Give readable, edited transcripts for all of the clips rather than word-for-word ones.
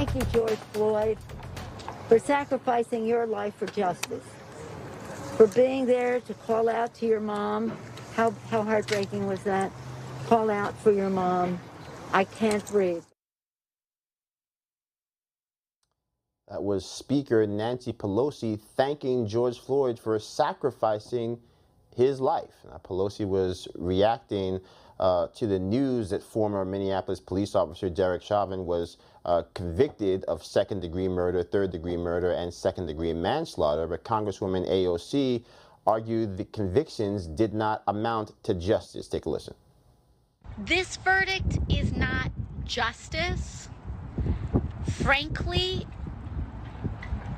Thank you, George Floyd, for sacrificing your life for justice, for being there to call out to your mom. How heartbreaking was that? Call out for your mom. I can't breathe. That was Speaker Nancy Pelosi thanking George Floyd for sacrificing his life. Now, Pelosi was reacting to the news that former Minneapolis police officer Derek Chauvin was convicted of second-degree murder, third-degree murder, and second-degree manslaughter. But Congresswoman AOC argued the convictions did not amount to justice. Take a listen. This verdict is not justice. Frankly,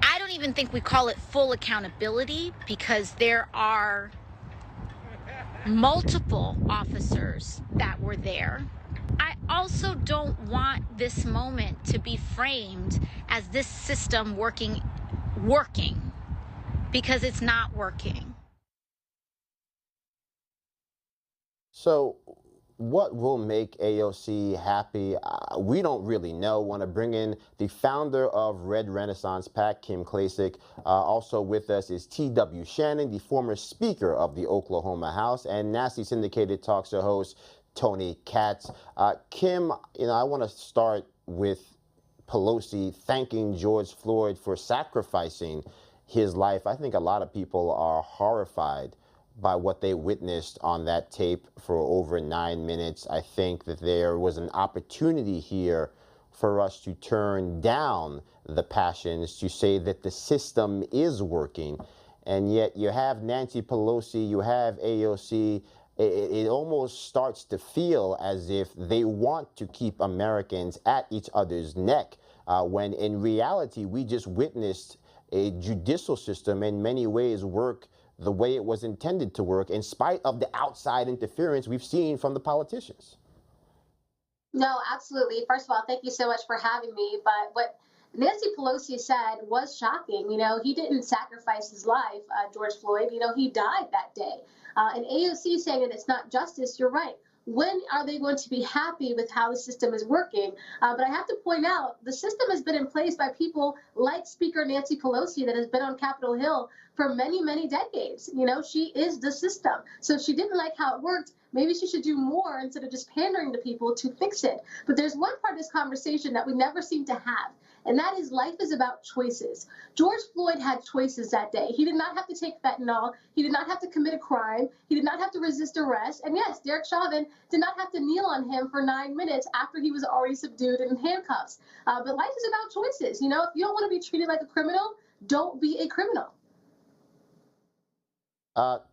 I don't even think we call it full accountability, because there are multiple officers that were there. I also don't want this moment to be framed as this system working, because it's not working. So what will make AOC happy? We don't really know. Want to bring in the founder of Red Renaissance PAC, Kim Klacik. Also with us is T.W. Shannon, the former Speaker of the Oklahoma House, and nasty syndicated talk show host Tony Katz. Kim, I want to start with Pelosi thanking George Floyd for sacrificing his life. I think a lot of people are horrified by what they witnessed on that tape for over 9 minutes. I think that there was an opportunity here for us to turn down the passions, to say that the system is working. And yet you have Nancy Pelosi, you have AOC. It almost starts to feel as if they want to keep Americans at each other's neck, when in reality we just witnessed a judicial system in many ways work the way it was intended to work, in spite of the outside interference we've seen from the politicians. No, absolutely. First of all, thank you so much for having me. But what Nancy Pelosi said was shocking. He didn't sacrifice his life, George Floyd. He died that day. And AOC saying that it's not justice, you're right. When are they going to be happy with how the system is working? But I have to point out, the system has been in place by people like Speaker Nancy Pelosi that has been on Capitol Hill for many, many decades. She is the system. So if she didn't like how it worked, maybe she should do more instead of just pandering to people to fix it. But there's one part of this conversation that we never seem to have, and that is life is about choices. George Floyd had choices that day. He did not have to take fentanyl. He did not have to commit a crime. He did not have to resist arrest. And yes, Derek Chauvin did not have to kneel on him for 9 minutes after he was already subdued and in handcuffs. But life is about choices. If you don't want to be treated like a criminal, don't be a criminal.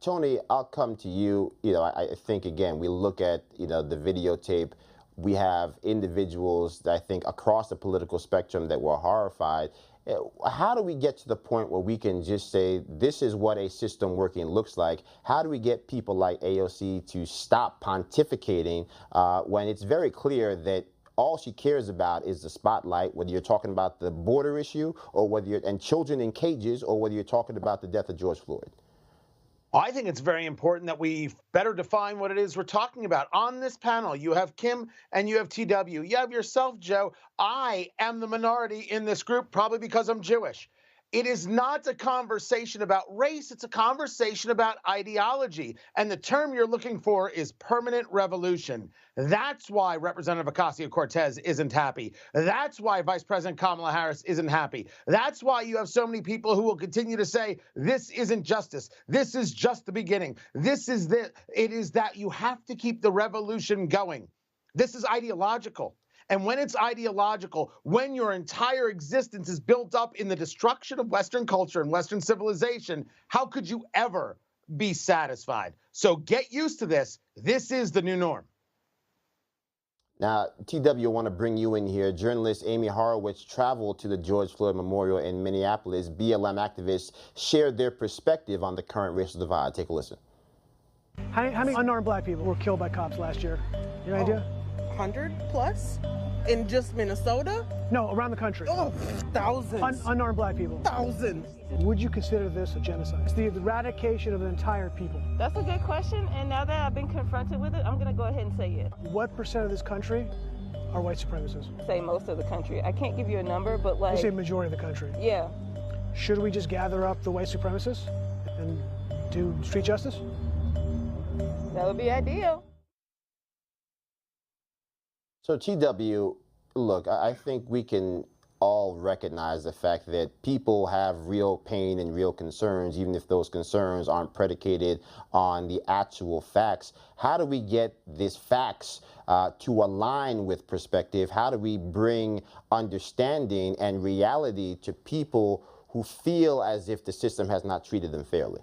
Tony, I'll come to you. I think, again, we look at, the videotape. We have individuals, I think, across the political spectrum that were horrified. How do we get to the point where we can just say, this is what a system working looks like? How do we get people like AOC to stop pontificating when it's very clear that all she cares about is the spotlight, whether you're talking about the border issue or whether you're, and children in cages, or whether you're talking about the death of George Floyd? I think it's very important that we better define what it is we're talking about. On this panel, you have Kim and you have TW. You have yourself, Joe. I am the minority in this group, probably because I'm Jewish. It is not a conversation about race. It's a conversation about ideology. And the term you're looking for is permanent revolution. That's why Representative Ocasio-Cortez isn't happy. That's why Vice President Kamala Harris isn't happy. That's why you have so many people who will continue to say, this isn't justice. This is just the beginning. It is that you have to keep the revolution going. This is ideological. And when it's ideological, when your entire existence is built up in the destruction of Western culture and Western civilization, how could you ever be satisfied? So get used to this. This is the new norm. Now, TW, I want to bring you in here. Journalist Amy Horowitz traveled to the George Floyd Memorial in Minneapolis. BLM activists shared their perspective on the current racial divide. Take a listen. How many unarmed black people were killed by cops last year? You have any idea? 100 plus in just Minnesota? No, around the country. Oh, thousands. Unarmed black people. Thousands. Would you consider this a genocide? It's the eradication of an entire people. That's a good question, and now that I've been confronted with it, I'm going to go ahead and say it. What percent of this country are white supremacists? Say most of the country. I can't give you a number, but like... You say majority of the country? Yeah. Should we just gather up the white supremacists and do street justice? That would be ideal. So TW, look, I think we can all recognize the fact that people have real pain and real concerns, even if those concerns aren't predicated on the actual facts. How do we get these facts to align with perspective? How do we bring understanding and reality to people who feel as if the system has not treated them fairly?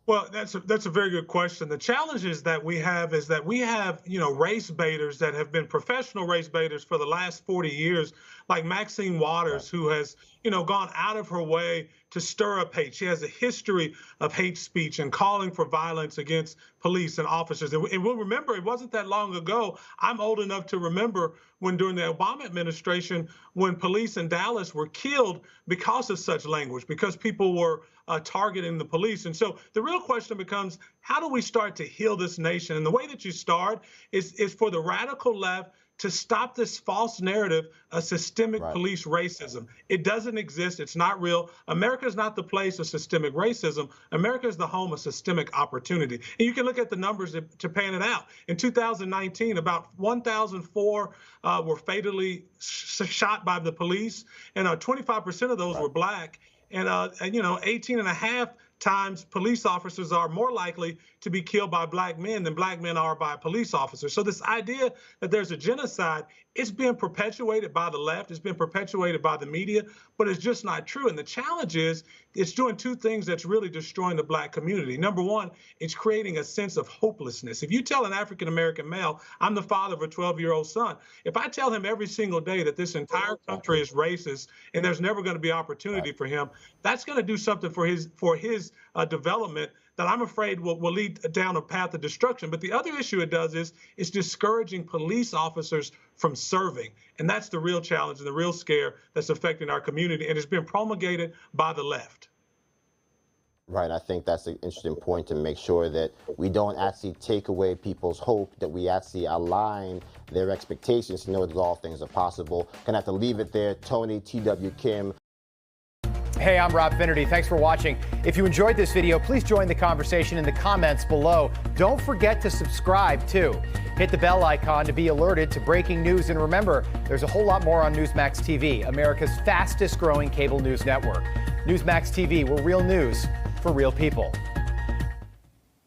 Well, that's a very good question. The challenges that we have is that we have, race baiters that have been professional race baiters for the last 40 years, like Maxine Waters, who has, gone out of her way to stir up hate. She has a history of hate speech and calling for violence against police and officers. And we'll remember, it wasn't that long ago. I'm old enough to remember when during the Obama administration, when police in Dallas were killed because of such language, because people were targeting the police. And so the real question becomes, how do we start to heal this nation? And the way that you start is for the radical left to stop this false narrative of systemic police racism. It doesn't exist. It's not real. America is not the place of systemic racism. America is the home of systemic opportunity. And you can look at the numbers to pan it out. In 2019, about 1,004 were fatally shot by the police, and 25% of those were black. And 18 and a half times police officers are more likely to be killed by black men than black men are by police officers. So this idea that there's a genocide, it's been perpetuated by the left, it's been perpetuated by the media, but it's just not true. And the challenge is it's doing two things that's really destroying the black community. Number one, it's creating a sense of hopelessness. If you tell an African-American male, I'm the father of a 12-year-old son, if I tell him every single day that this entire country is racist and there's never going to be opportunity for him, that's going to do something for his development that I'm afraid will lead down a path of destruction. But the other issue it does is it's discouraging police officers from serving. And that's the real challenge and the real scare that's affecting our community. And it's been promulgated by the left. Right. I think that's an interesting point, to make sure that we don't actually take away people's hope, that we actually align their expectations to know that all things are possible. Gonna have to leave it there. Tony, TW, Kim. Hey, I'm Rob Finnerty. Thanks for watching. If you enjoyed this video, please join the conversation in the comments below. Don't forget to subscribe, too. Hit the bell icon to be alerted to breaking news. And remember, there's a whole lot more on Newsmax TV, America's fastest growing cable news network. Newsmax TV, we're real news for real people.